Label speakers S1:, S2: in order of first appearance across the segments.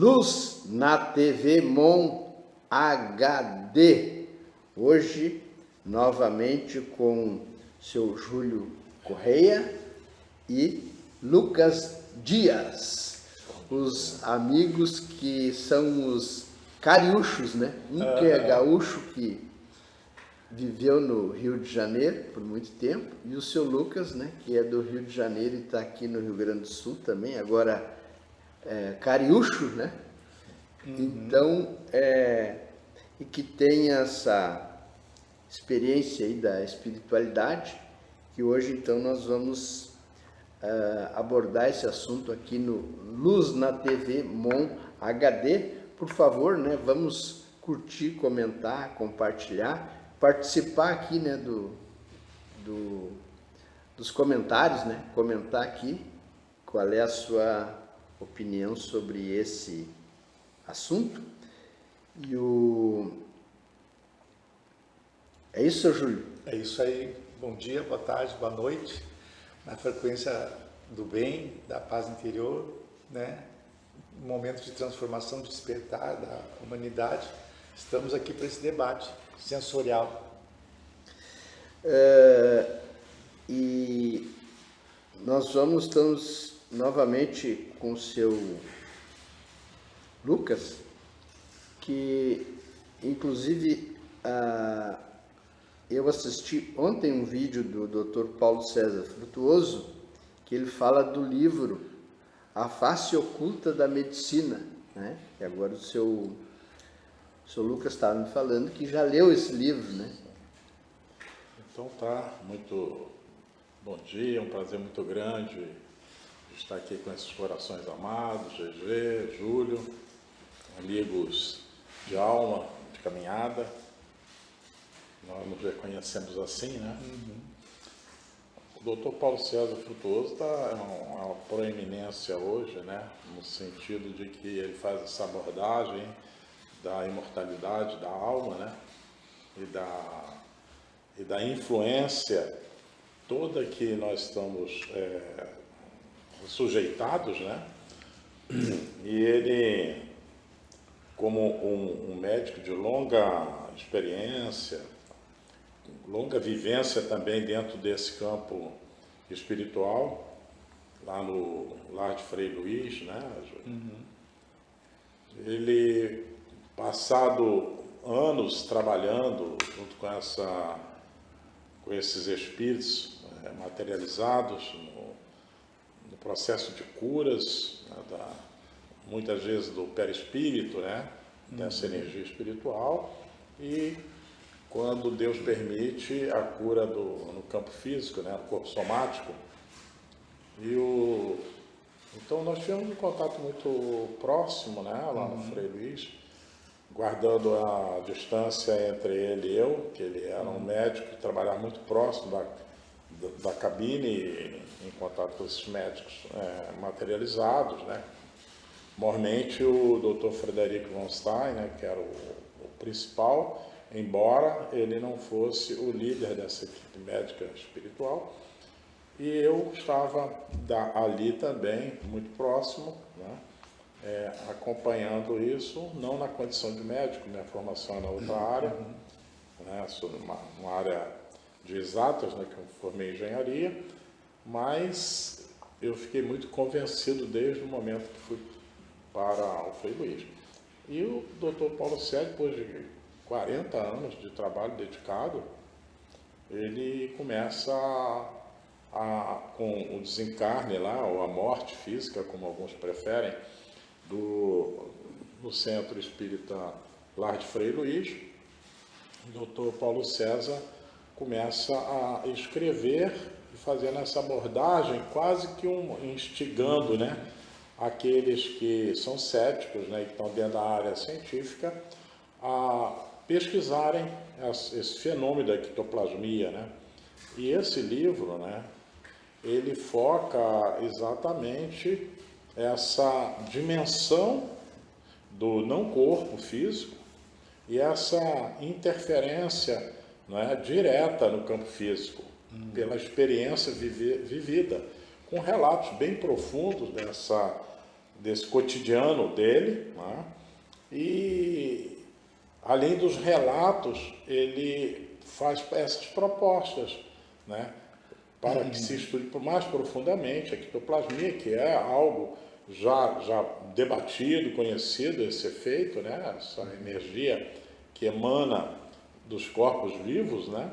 S1: Luz na TV Mon HD. Hoje, novamente com seu Júlio Correia e Lucas Dias, os amigos que são os cariúchos, né? Um que é gaúcho, que viveu no Rio de Janeiro por muito tempo, e o seu Lucas, né, que é do Rio de Janeiro e está aqui no Rio Grande do Sul também, agora cariúcho, né? Então, e que tem essa experiência aí da espiritualidade, que hoje então nós vamos abordar esse assunto aqui no Luz na TV Mon HD. Por favor, né, vamos curtir, comentar, compartilhar, participar aqui, né, dos comentários, né, comentar aqui qual é a sua opinião sobre esse assunto. E é isso, seu Júlio?
S2: É isso aí. Bom dia, boa tarde, boa noite. Na frequência do bem, da paz interior, né? Um momento de transformação, de despertar da humanidade. Estamos aqui para esse debate sensorial.
S1: E nós estamos novamente com o seu Lucas, que inclusive eu assisti ontem um vídeo do Dr. Paulo César Frutuoso, que ele fala do livro A Face Oculta da Medicina, né? E agora o seu Lucas estava me falando que já leu esse livro, né?
S3: Então tá, muito bom dia, um prazer muito grande estar aqui com esses corações amados, GG, Júlio, amigos de alma, de caminhada. Nós nos reconhecemos assim, né? O Dr. Paulo César Frutuoso é uma proeminência hoje, né? No sentido de que ele faz essa abordagem da imortalidade da alma, né? E da influência toda que nós estamos sujeitados, né? E ele, como um médico de longa experiência, longa vivência também dentro desse campo espiritual, lá no Lar de Frei Luís, né? Ele, passado anos trabalhando junto com esses espíritos materializados no processo de curas, né, muitas vezes do perispírito, né, dessa energia espiritual, e quando Deus permite a cura no campo físico, né, no corpo somático. Então nós tivemos um contato muito próximo, né, lá no Frei Luís, guardando a distância entre ele e eu, que ele era um médico que trabalhava muito próximo da cabine, em contato com esses médicos materializados, né. Mormente o Dr. Frederico von Stein, né, que era o principal, embora ele não fosse o líder dessa equipe médica espiritual, e eu estava ali também, muito próximo, né, acompanhando isso, não na condição de médico, minha formação é na outra área, né, sou uma área de exatas, né, que eu formei em engenharia, mas eu fiquei muito convencido desde o momento que fui para o Frei Luís. E o Dr. Paulo César, depois de 40 anos de trabalho dedicado, ele começa com o desencarne lá, ou a morte física, como alguns preferem, no Centro Espírita Lar de Frei Luís. O Dr. Paulo César começa a escrever e fazendo essa abordagem, quase que instigando, né, aqueles que são céticos, né, e que estão dentro da área científica, a pesquisarem esse fenômeno da ectoplasmia, né? E esse livro, né, ele foca exatamente essa dimensão do não corpo físico e essa interferência, né, direta no campo físico, pela experiência vivida, com relatos bem profundos desse cotidiano dele, né? E além dos relatos, ele faz essas propostas, né? Para que se estude mais profundamente a ectoplasmia, que é algo já debatido, conhecido, esse efeito, né? Essa energia que emana dos corpos vivos, né?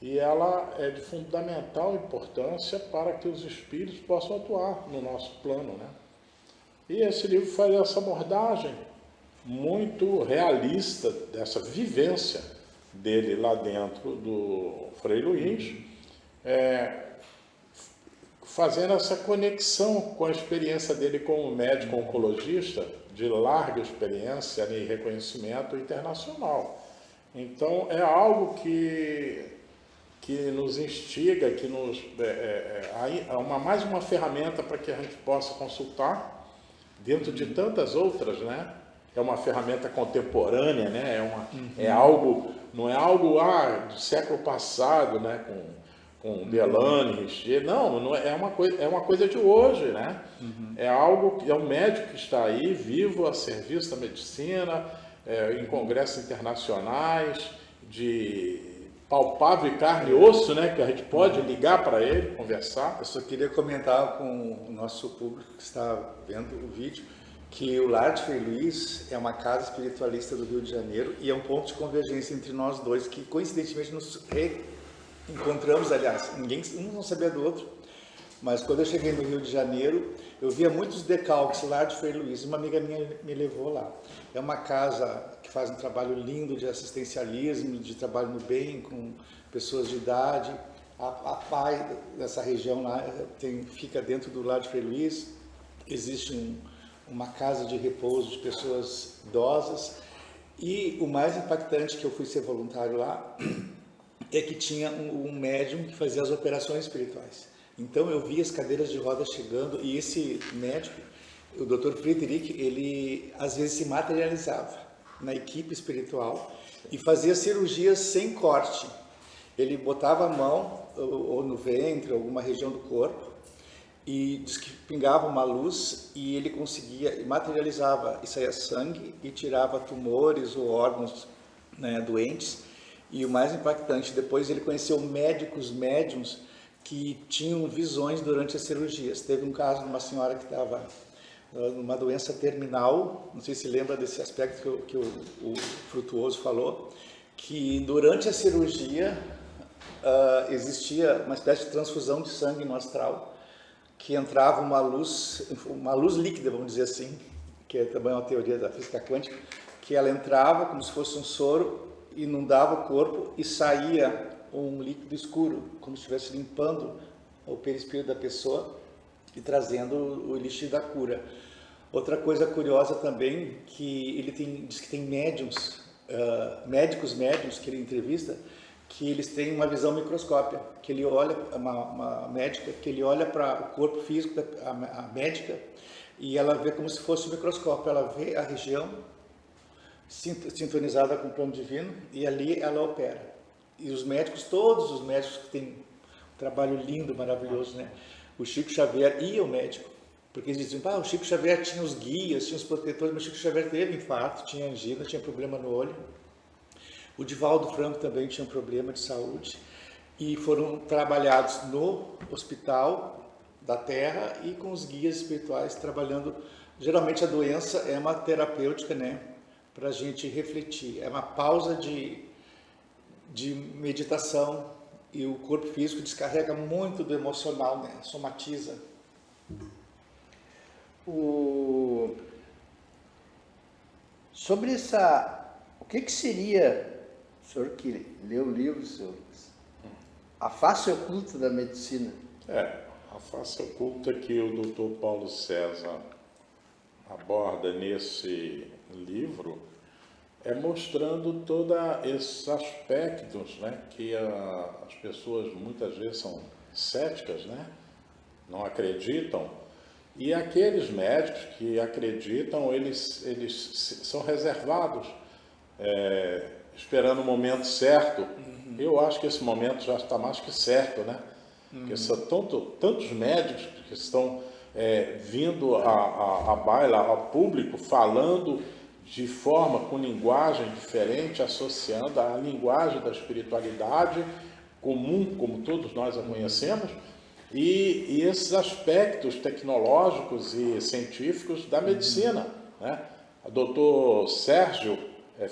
S3: E ela é de fundamental importância para que os espíritos possam atuar no nosso plano, né? E esse livro faz essa abordagem muito realista dessa vivência dele lá dentro do Frei Luiz, fazendo essa conexão com a experiência dele como médico oncologista, de larga experiência e reconhecimento internacional. Então, é algo que nos instiga, que nos mais uma ferramenta para que a gente possa consultar, dentro de tantas outras, né? É uma ferramenta contemporânea, né? É algo, não é algo do século passado, né? Com Delane, Richier, não é uma coisa de hoje, né? É algo que é um médico que está aí, vivo, a serviço da medicina, em congressos internacionais, de palpável carne e osso, né? Que a gente pode ligar para ele, conversar.
S2: Eu só queria comentar com o nosso público que está vendo o vídeo que o Lar de Frei Luiz é uma casa espiritualista do Rio de Janeiro e é um ponto de convergência entre nós dois que coincidentemente nos encontramos, aliás, um não sabia do outro, mas quando eu cheguei no Rio de Janeiro, eu via muitos decalques lá de Frei Luiz, e uma amiga minha me levou lá. É uma casa que faz um trabalho lindo de assistencialismo, de trabalho no bem, com pessoas de idade. A PAI dessa região lá fica dentro do Lar de Frei Luiz, existe uma casa de repouso de pessoas idosas, e o mais impactante que eu fui ser voluntário lá é que tinha um médium que fazia as operações espirituais. Então eu vi as cadeiras de rodas chegando e esse médico, o Dr. Friedrich, ele às vezes se materializava na equipe espiritual e fazia cirurgias sem corte. Ele botava a mão ou no ventre, alguma região do corpo, e diz que pingava uma luz e ele conseguia, materializava, e saía sangue e tirava tumores ou órgãos, né, doentes. E o mais impactante, depois ele conheceu médiums que tinham visões durante as cirurgias. Teve um caso de uma senhora que estava numa doença terminal, não sei se lembra desse aspecto que o Frutuoso falou, que durante a cirurgia existia uma espécie de transfusão de sangue no astral, que entrava uma luz líquida, vamos dizer assim, que é também uma teoria da física quântica, que ela entrava como se fosse um soro, inundava o corpo e saía um líquido escuro, como se estivesse limpando o perispírito da pessoa e trazendo o elixir da cura. Outra coisa curiosa também, que ele diz que tem médiums, médicos que ele entrevista, que eles têm uma visão microscópica, que ele olha, uma médica, que ele olha para o corpo físico a médica e ela vê como se fosse um microscópio, ela vê a região sintonizada com o plano divino e ali ela opera. E os médicos, todos os médicos que têm um trabalho lindo, maravilhoso, né? O Chico Xavier ia ao médico, porque eles diziam, o Chico Xavier tinha os guias, tinha os protetores, mas o Chico Xavier teve infarto, tinha angina, tinha problema no olho. O Divaldo Franco também tinha um problema de saúde e foram trabalhados no hospital da Terra e com os guias espirituais trabalhando. Geralmente a doença é uma terapêutica, né? Para a gente refletir. É uma pausa de meditação e o corpo físico descarrega muito do emocional, né? Somatiza.
S1: Sobre o que seria, o senhor que leu o livro, senhor, a face oculta da medicina?
S3: A face oculta que o Dr. Paulo César aborda nesse livro é mostrando todos esses aspectos, né, que as pessoas muitas vezes são céticas, né, não acreditam, e aqueles médicos que acreditam, eles são reservados, esperando o momento certo. Eu acho que esse momento já está mais que certo, né? Porque são tantos médicos que estão vindo a baila, ao público, falando de forma, com linguagem diferente, associando a linguagem da espiritualidade comum, como todos nós a conhecemos, e esses aspectos tecnológicos e científicos da medicina, né? O doutor Sérgio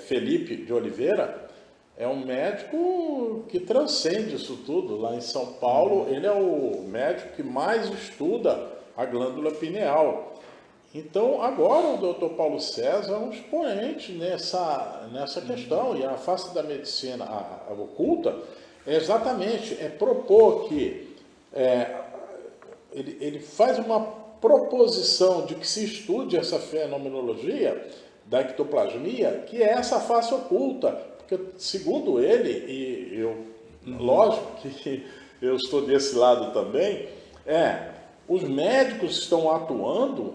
S3: Felipe de Oliveira é um médico que transcende isso tudo. Lá em São Paulo, ele é o médico que mais estuda a glândula pineal. Então, agora o doutor Paulo César é um expoente nessa questão, e a face da medicina a oculta é exatamente propor que ele faz uma proposição de que se estude essa fenomenologia da ectoplasmia, que é essa face oculta, porque segundo ele, e lógico que eu estou desse lado também, os médicos estão atuando,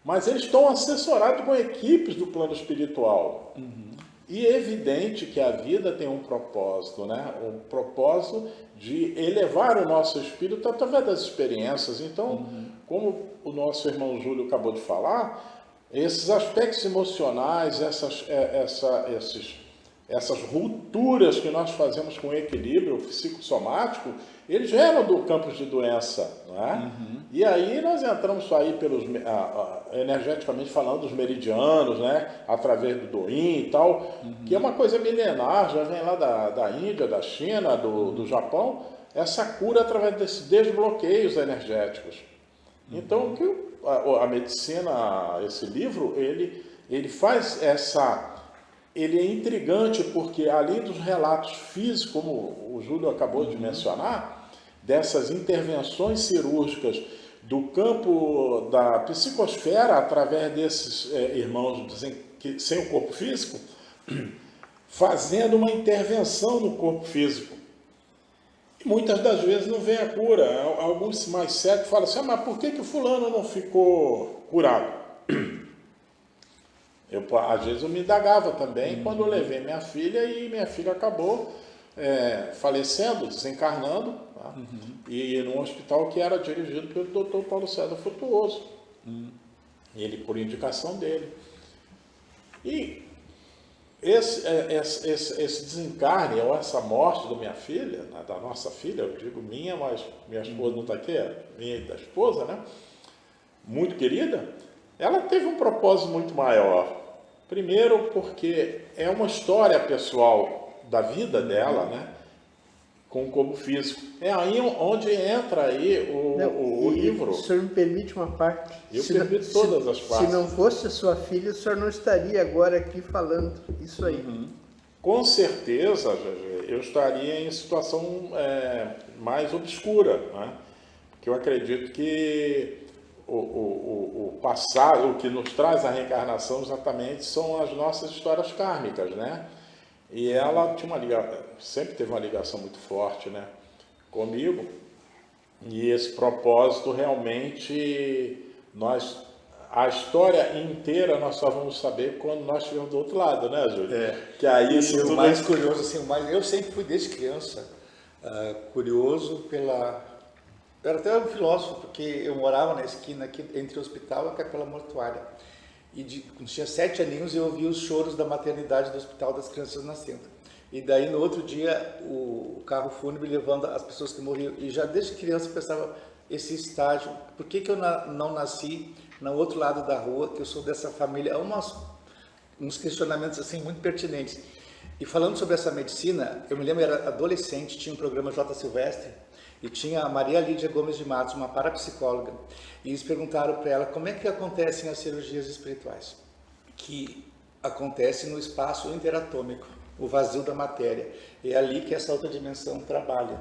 S3: mas eles estão assessorados com equipes do plano espiritual. E é evidente que a vida tem um propósito, né? Um propósito de elevar o nosso espírito através das experiências. Então, como o nosso irmão Júlio acabou de falar, esses aspectos emocionais, essas rupturas que nós fazemos com o equilíbrio psicossomático, eles geram do campo de doença, não é? E aí nós entramos aí energeticamente falando dos meridianos, né? Através do Doin e tal, que é uma coisa milenar, já vem lá da Índia, da China, do Japão, essa cura através desses desbloqueios energéticos. Então, a medicina, esse livro, ele faz ele é intrigante porque, além dos relatos físicos, como o Júlio acabou de mencionar, dessas intervenções cirúrgicas do campo da psicosfera, através desses irmãos sem o corpo físico, fazendo uma intervenção no corpo físico. E muitas das vezes não vem a cura. Alguns mais cegos falam assim, mas por que o fulano não ficou curado? Às vezes eu me indagava também quando eu levei minha filha, e minha filha acabou falecendo, desencarnando, tá? E num hospital que era dirigido pelo Dr. Paulo César Frutuoso, ele por indicação dele. E esse desencarne, ou essa morte da minha filha, né, da nossa filha, eu digo minha, mas minha esposa não está aqui, minha e da esposa, né? Muito querida, ela teve um propósito muito maior. Primeiro porque é uma história pessoal da vida dela, né? Com o corpo físico. É aí onde entra aí o livro.
S1: O senhor me permite uma parte?
S3: Eu permito todas as partes.
S1: Se não fosse a sua filha, o senhor não estaria agora aqui falando isso aí.
S3: Com certeza, eu estaria em situação mais obscura, né? Porque eu acredito que o passado, o que nos traz a reencarnação exatamente são as nossas histórias kármicas, né? E ela sempre teve uma ligação muito forte, né, comigo. E esse propósito realmente, a história inteira nós só vamos saber quando nós estivermos do outro lado, né, Júlio?
S2: Que aí isso o mais curioso, assim, eu sempre fui desde criança curioso eu era até um filósofo, porque eu morava na esquina aqui entre o hospital e a capela mortuária. E quando tinha 7 aninhos eu ouvia os choros da maternidade do hospital das crianças nascendo. E daí no outro dia o carro fúnebre levando as pessoas que morriam. E já desde criança eu pensava esse estágio, por que eu não nasci no outro lado da rua, que eu sou dessa família? Uns questionamentos assim muito pertinentes. E falando sobre essa medicina, eu me lembro, eu era adolescente, tinha um programa J. Silvestre, e tinha a Maria Lídia Gomes de Matos, uma parapsicóloga, e eles perguntaram para ela como é que acontecem as cirurgias espirituais, que acontece no espaço interatômico, o vazio da matéria. É ali que essa outra dimensão trabalha.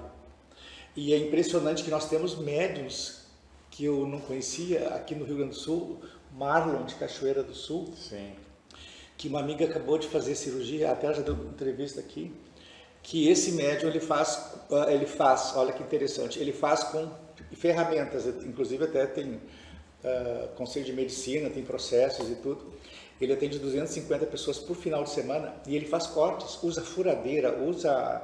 S2: E é impressionante que nós temos médiuns que eu não conhecia aqui no Rio Grande do Sul, Marlon de Cachoeira do Sul,
S3: sim,
S2: que uma amiga acabou de fazer cirurgia, até já deu entrevista aqui, que esse médium ele faz, olha que interessante, ele faz com ferramentas, inclusive até tem conselho de medicina, tem processos e tudo. Ele atende 250 pessoas por final de semana e ele faz cortes, usa furadeira, usa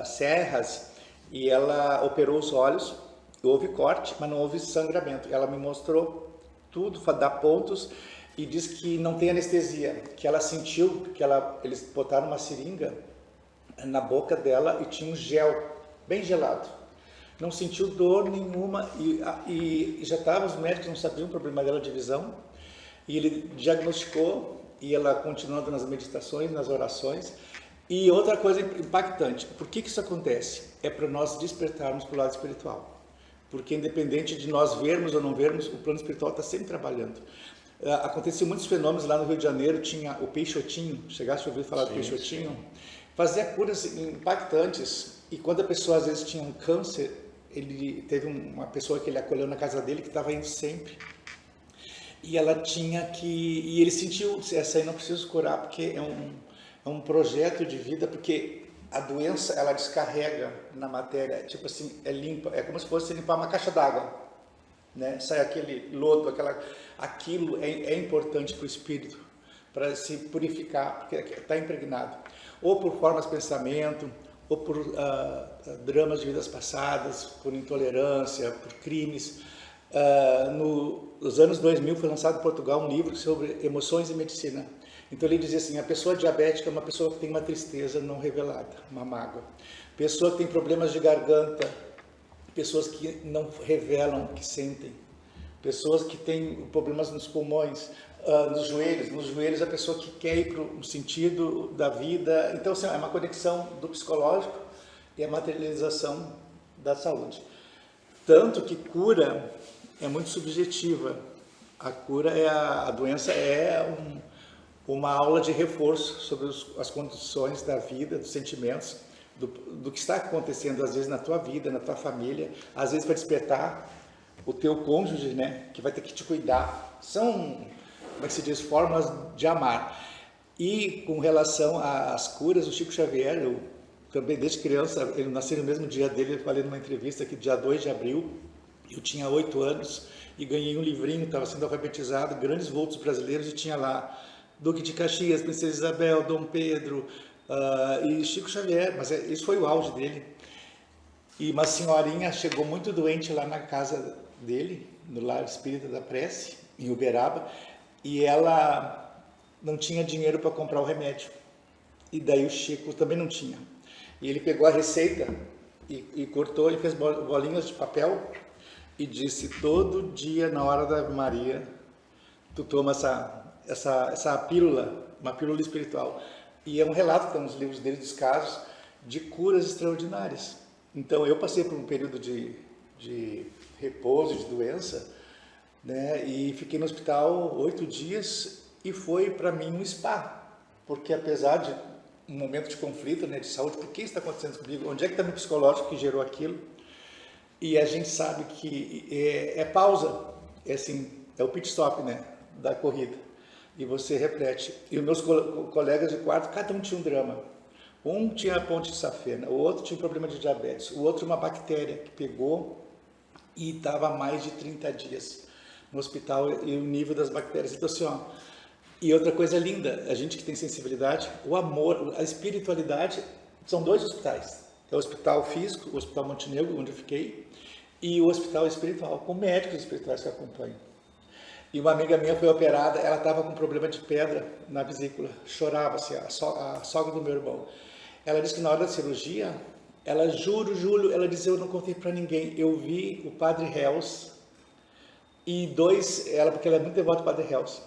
S2: serras, e ela operou os olhos Houve corte, mas não houve sangramento. Ela me mostrou tudo, dá pontos, e diz que não tem anestesia, que ela sentiu que eles botaram uma seringa na boca dela e tinha um gel bem gelado. Não sentiu dor nenhuma e já estava, os médicos não sabiam o problema dela de visão, e ele diagnosticou, e ela continuando nas meditações, nas orações. E outra coisa impactante, por que isso acontece? É para nós despertarmos para o lado espiritual. Porque independente de nós vermos ou não vermos, o plano espiritual está sempre trabalhando. Aconteciam muitos fenômenos lá no Rio de Janeiro, tinha o Peixotinho, chegaste a ouvir falar do Peixotinho? Sim. Fazia curas impactantes, e quando a pessoa às vezes tinha um câncer, ele teve uma pessoa que ele acolheu na casa dele que estava indo sempre, e ela tinha que, e ele sentiu, essa aí não preciso curar porque é um projeto de vida, porque a doença, ela descarrega na matéria, tipo assim, é limpa, é como se fosse limpar uma caixa d'água, né? Sai aquele lodo, aquilo é importante para o espírito, para se purificar, porque está impregnado, ou por formas de pensamento, ou por dramas de vidas passadas, por intolerância, por crimes. Nos anos 2000 foi lançado em Portugal um livro sobre emoções e medicina. Então ele dizia assim, a pessoa diabética é uma pessoa que tem uma tristeza não revelada, uma mágoa. Pessoa que tem problemas de garganta, pessoas que não revelam o que sentem. Pessoas que têm problemas nos pulmões, nos joelhos a pessoa que quer ir para o sentido da vida. Então assim, é uma conexão do psicológico e a materialização da saúde. Tanto que cura é muito subjetiva. A cura a doença é uma aula de reforço sobre as condições da vida, dos sentimentos, do que está acontecendo às vezes na tua vida, na tua família, às vezes para despertar o teu cônjuge, né, que vai ter que te cuidar. São, como é que se diz, formas de amar. E com relação às curas, o Chico Xavier, eu também desde criança, ele nasceu no mesmo dia dele, eu falei numa entrevista que dia 2 de abril, eu tinha 8 anos e ganhei um livrinho, estava sendo alfabetizado, Grandes Vultos Brasileiros, e tinha lá Duque de Caxias, Princesa Isabel, Dom Pedro e Chico Xavier, mas isso foi o auge dele. E uma senhorinha chegou muito doente lá na casa dele, no Lar Espírita da Prece, em Uberaba, e ela não tinha dinheiro para comprar o remédio. E daí o Chico também não tinha. E ele pegou a receita e cortou e fez bolinhas de papel e disse, todo dia na hora da Ave Maria, tu toma essa pílula, uma pílula espiritual. E é um relato que tem nos livros dele dos casos de curas extraordinárias. Então eu passei por um período de repouso, de doença, né? E fiquei no hospital 8 dias e foi para mim um spa, porque apesar de um momento de conflito, né, de saúde, por que está acontecendo comigo? Onde é que está no psicológico que gerou aquilo? E a gente sabe que é pausa, assim, é o pit stop, né, da corrida. E você repete. E os meus colegas de quarto, cada um tinha um drama. Um tinha a ponte de safena, o outro tinha um problema de diabetes, o outro uma bactéria que pegou e estava há mais de 30 dias no hospital, e o nível das bactérias. Então assim, ó, e outra coisa linda, a gente que tem sensibilidade, o amor, a espiritualidade, são 2 hospitais. É o hospital físico, o Hospital Montenegro, onde eu fiquei, e o hospital espiritual, com médicos espirituais que acompanham. E uma amiga minha foi operada, ela estava com problema de pedra na vesícula, chorava, assim, a sogra do meu irmão. Ela disse que na hora da cirurgia, ela, juro, ela disse, eu não contei para ninguém, eu vi o Padre Hells e porque ela é muito devota do Padre Hells,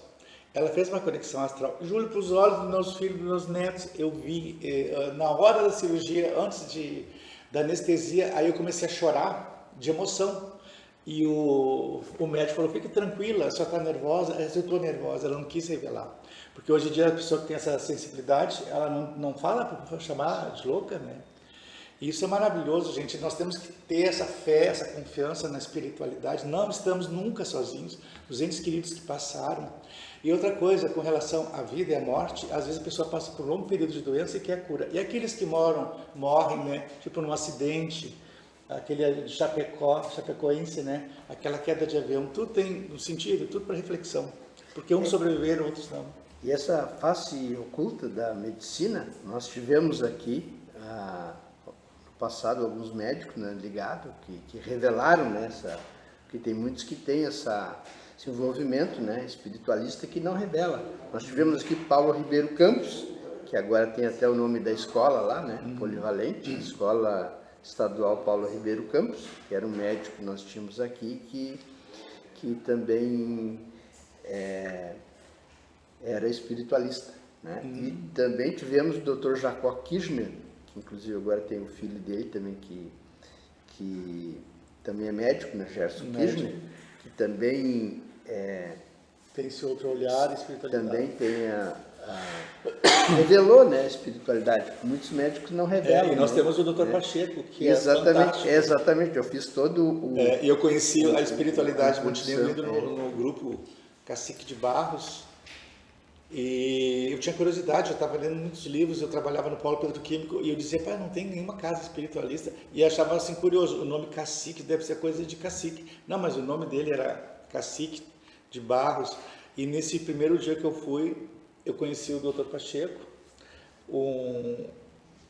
S2: ela fez uma conexão astral, juro para os olhos dos meus filhos, dos meus netos, eu vi, na hora da cirurgia, antes da anestesia, aí eu comecei a chorar de emoção. E o médico falou, fique tranquila, a senhora está nervosa? Eu estou nervosa, ela não quis revelar. Porque hoje em dia a pessoa que tem essa sensibilidade, ela não fala para chamar de louca, né? E isso é maravilhoso, gente. Nós temos que ter essa fé, essa confiança na espiritualidade. Não estamos nunca sozinhos. Os entes queridos que passaram. E outra coisa, com relação à vida e à morte, às vezes a pessoa passa por um longo período de doença e quer cura. E aqueles que morrem, né? Tipo num acidente, aquele de chapecoense, né? Aquela queda de avião, tudo tem um sentido, tudo para reflexão, porque uns sobreviveram, outros não.
S1: E essa face oculta da medicina, nós tivemos aqui, passado alguns médicos, né, ligados, que revelaram, né, que tem muitos que têm esse envolvimento, né, espiritualista que não revela. Nós tivemos aqui Paulo Ribeiro Campos, que agora tem até o nome da escola lá, né, Polivalente, Escola Estadual Paulo Ribeiro Campos, que era um médico que nós tínhamos aqui, que também era espiritualista, né? E também tivemos o Dr. Jacó Kirchner, que inclusive agora tem o filho dele também, que também é médico, né, Gerson Kirchner, que também
S2: tem esse outro olhar, espiritualidade.
S1: Também tem revelou, né, a espiritualidade. Muitos médicos não revelam.
S2: E nós temos o Dr.
S1: né?
S2: Pacheco, que
S1: exatamente,
S2: é
S1: exatamente. Eu fiz todo o...
S2: e eu conheci a espiritualidade multilíngua no grupo Cacique de Barros. E eu tinha curiosidade, eu estava lendo muitos livros, eu trabalhava no polo petroquímico e eu dizia, pai, não tem nenhuma casa espiritualista. E achava assim curioso, o nome Cacique deve ser coisa de cacique. Não, mas o nome dele era Cacique de Barros. E nesse primeiro dia que eu fui, eu conheci o Dr. Pacheco,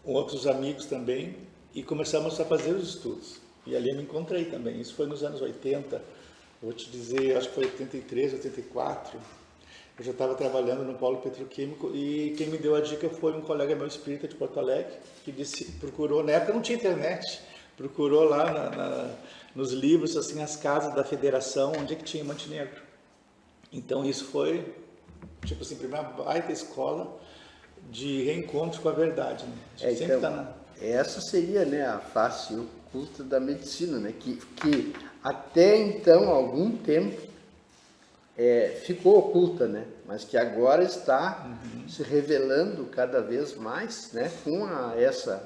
S2: outros amigos também, e começamos a fazer os estudos. E ali eu me encontrei também. Isso foi nos anos 80, vou te dizer, acho que foi 83, 84. Eu já estava trabalhando no polo petroquímico e quem me deu a dica foi um colega meu espírita de Porto Alegre, que procurou, na época não tinha internet, procurou lá nos livros, assim, as casas da federação, onde é que tinha Montenegro. Então isso foi, tipo assim, primeira baita escola de reencontro com a verdade. Né? A gente
S1: então, essa seria, né, a face oculta da medicina, né, que até então, algum tempo, ficou oculta, né? Mas que agora está se revelando cada vez mais, né? Com essas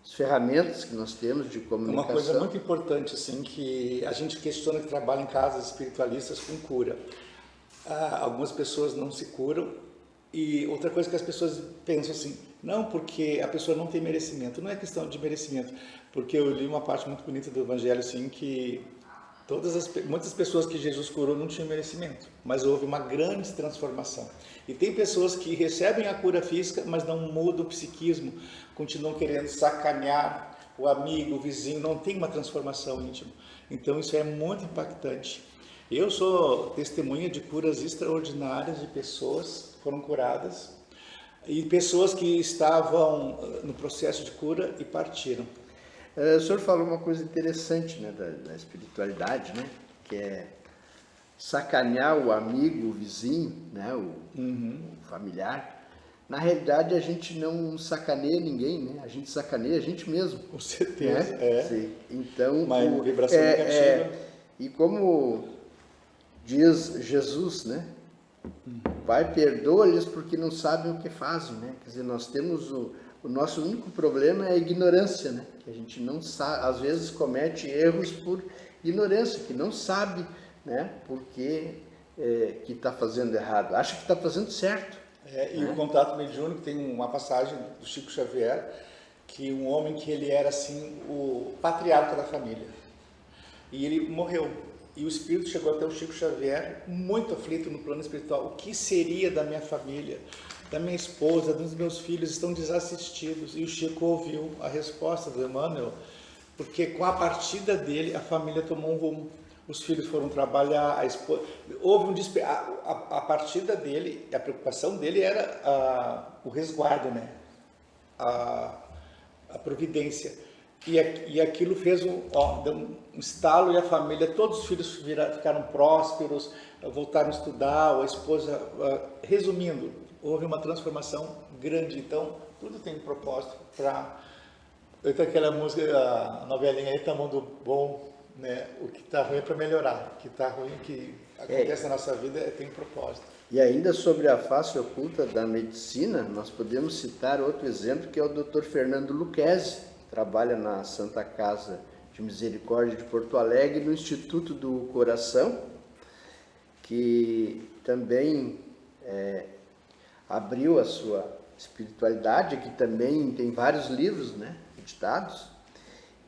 S1: ferramentas que nós temos de comunicação.
S2: Uma coisa muito importante, assim, que a gente questiona que trabalha em casas espiritualistas com cura. Algumas pessoas não se curam e outra coisa que as pessoas pensam assim, não, porque a pessoa não tem merecimento. Não é questão de merecimento, porque eu li uma parte muito bonita do Evangelho, assim, que muitas pessoas que Jesus curou não tinham merecimento, mas houve uma grande transformação. E tem pessoas que recebem a cura física, mas não mudam o psiquismo, continuam querendo sacanear o amigo, o vizinho, não tem uma transformação íntima. Então isso é muito impactante. Eu sou testemunha de curas extraordinárias de pessoas que foram curadas e pessoas que estavam no processo de cura e partiram.
S1: O senhor falou uma coisa interessante, né, da espiritualidade, né, que é sacanear o amigo, o vizinho, né, o familiar. Na realidade, a gente não sacaneia ninguém, né, a gente sacaneia a gente mesmo.
S2: Com certeza,
S1: né? Sim. Então,
S2: uma vibração negativa.
S1: E como diz Jesus, né, Pai, perdoa-lhes porque não sabem o que fazem, né, quer dizer, nós temos o nosso único problema é a ignorância, né? Que a gente não sabe, às vezes comete erros por ignorância, que não sabe, né? Porque que está fazendo errado, acha que está fazendo certo.
S2: E o contato mediúnico tem uma passagem do Chico Xavier, que um homem que ele era assim o patriarca da família, e ele morreu. E o espírito chegou até o Chico Xavier muito aflito no plano espiritual. O que seria da minha família? Da minha esposa, dos meus filhos estão desassistidos. E o Chico ouviu a resposta do Emmanuel, porque com a partida dele, a família tomou um rumo. Os filhos foram trabalhar, a esposa... Houve a partida dele, a preocupação dele era o resguardo, né? A providência. E aquilo fez deu um estalo e a família, todos os filhos ficaram prósperos, voltaram a estudar, a esposa... Resumindo, houve uma transformação grande, então tudo tem um propósito para... Aquela música, a novelinha aí, tá mundo bom, né? O que está ruim é para melhorar, o que está ruim, o que acontece na nossa vida tem um propósito.
S1: E ainda sobre a face oculta da medicina, nós podemos citar outro exemplo, que é o Dr. Fernando Lucchesi, que trabalha na Santa Casa de Misericórdia de Porto Alegre, no Instituto do Coração, que também abriu a sua espiritualidade, que também tem vários livros, né, editados,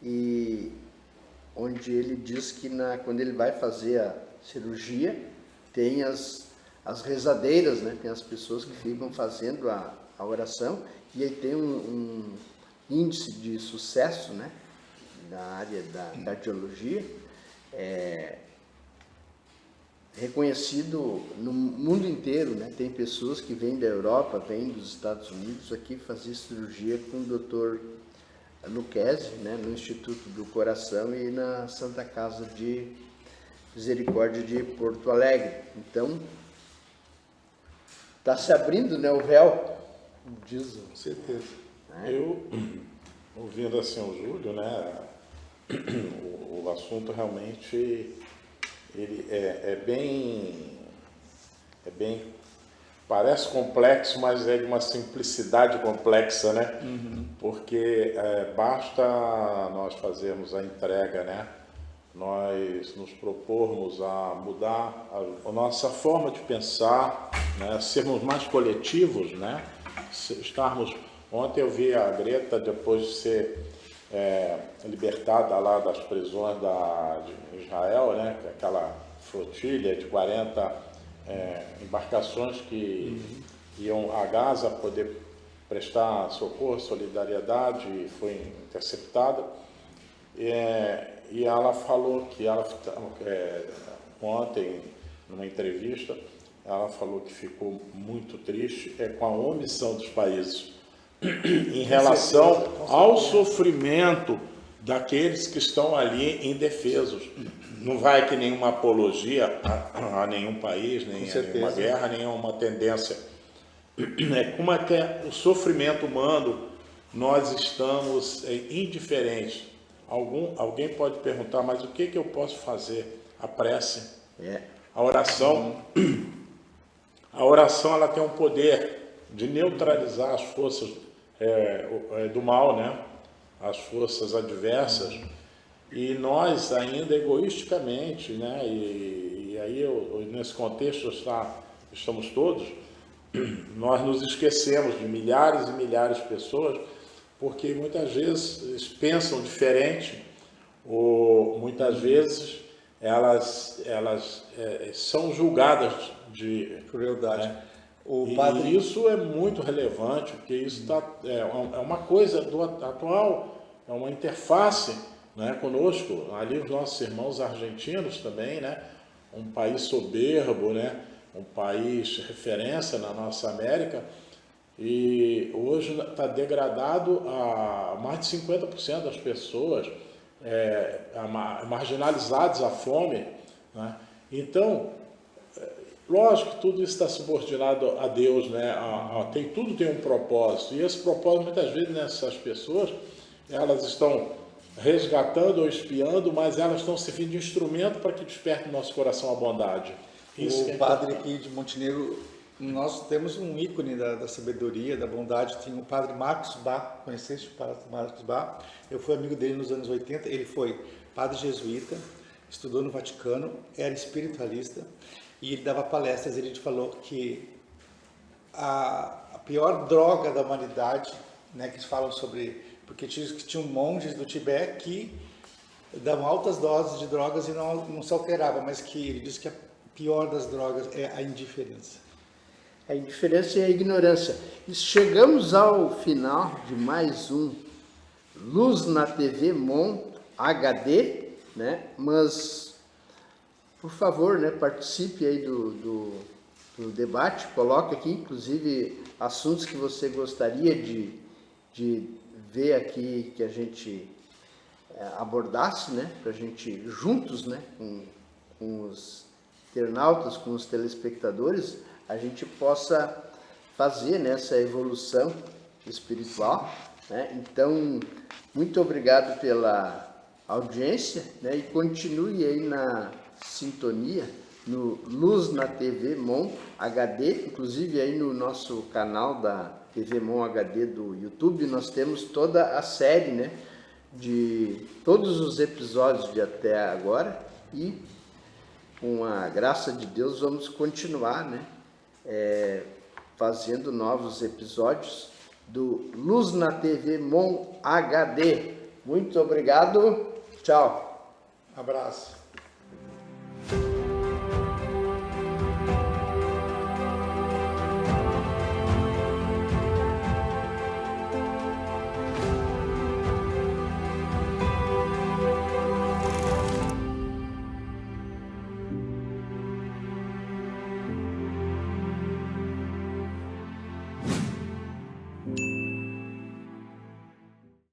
S1: e onde ele diz que quando ele vai fazer a cirurgia, tem as rezadeiras, né, tem as pessoas que ficam fazendo a oração, e aí tem um índice de sucesso, né, na área da cardiologia, reconhecido no mundo inteiro, né? Tem pessoas que vêm da Europa, vêm dos Estados Unidos aqui fazer cirurgia com o Dr. Lucchesi, né, no Instituto do Coração e na Santa Casa de Misericórdia de Porto Alegre. Então, está se abrindo, né, o véu. Diz,
S2: Com certeza.
S3: Eu, ouvindo assim o Júlio, né, o assunto realmente ele é bem, parece complexo, mas é de uma simplicidade complexa, né? Porque basta nós fazermos a entrega, né? Nós nos propormos a mudar a nossa forma de pensar, né? Sermos mais coletivos, né? Ontem eu vi a Greta, depois de ser libertada lá das prisões de Israel, né? Aquela flotilha de 40 embarcações que iam a Gaza poder prestar socorro, solidariedade, e foi interceptada. E ela falou que ontem, numa entrevista, ela falou que ficou muito triste com a omissão dos países em relação ao sofrimento daqueles que estão ali indefesos. Não vai que nenhuma apologia a nenhum país, nem a nenhuma guerra, nem a uma tendência. Como é que é o sofrimento humano, nós estamos indiferentes. Alguém pode perguntar, mas o que eu posso fazer? A prece, a oração. A oração, ela tem um poder de neutralizar as forças do mal, né? As forças adversas. E nós ainda egoisticamente, né? E aí nesse contexto estamos todos, nós nos esquecemos de milhares e milhares de pessoas, porque muitas vezes pensam diferente, ou muitas vezes elas são julgadas de
S2: crueldade.
S3: E isso é muito relevante, porque isso é uma coisa do atual, é uma interface, né, conosco, ali os nossos irmãos argentinos também, né, um país soberbo, né, um país referência na nossa América, e hoje está degradado a mais de 50% das pessoas marginalizadas à fome, né? Então, lógico que tudo isso está subordinado a Deus, né? Tudo tem um propósito, e esse propósito, muitas vezes, nessas pessoas, elas estão resgatando ou espiando, mas elas estão servindo de instrumento para que desperte no nosso coração a bondade.
S2: Isso o padre aqui de Montenegro, nós temos um ícone da sabedoria, da bondade. Tinha o padre Marcos Bach, conheceste o padre Marcos Bach? Eu fui amigo dele nos anos 80, ele foi padre jesuíta, estudou no Vaticano, era espiritualista, e ele dava palestras. Ele falou que a pior droga da humanidade, né, que eles falam sobre, porque tinham monges do Tibete que davam altas doses de drogas e não se alterava, mas que ele disse que a pior das drogas é a indiferença.
S1: A indiferença e a ignorância. E chegamos ao final de mais um Luz na TV Mon HD, né? Mas, por favor, né, participe aí do debate, coloque aqui, inclusive, assuntos que você gostaria de ver aqui, que a gente abordasse, né? Para a gente, juntos, né, com os internautas, com os telespectadores, a gente possa fazer nessa evolução espiritual, né? Então, muito obrigado pela audiência, né? E continue aí na sintonia, no Luz na TV Mon HD, inclusive aí no nosso canal da TV Mon HD do YouTube, nós temos toda a série, né, de todos os episódios de até agora, e com a graça de Deus vamos continuar, né, fazendo novos episódios do Luz na TV Mon HD. Muito obrigado, tchau.
S2: Abraço.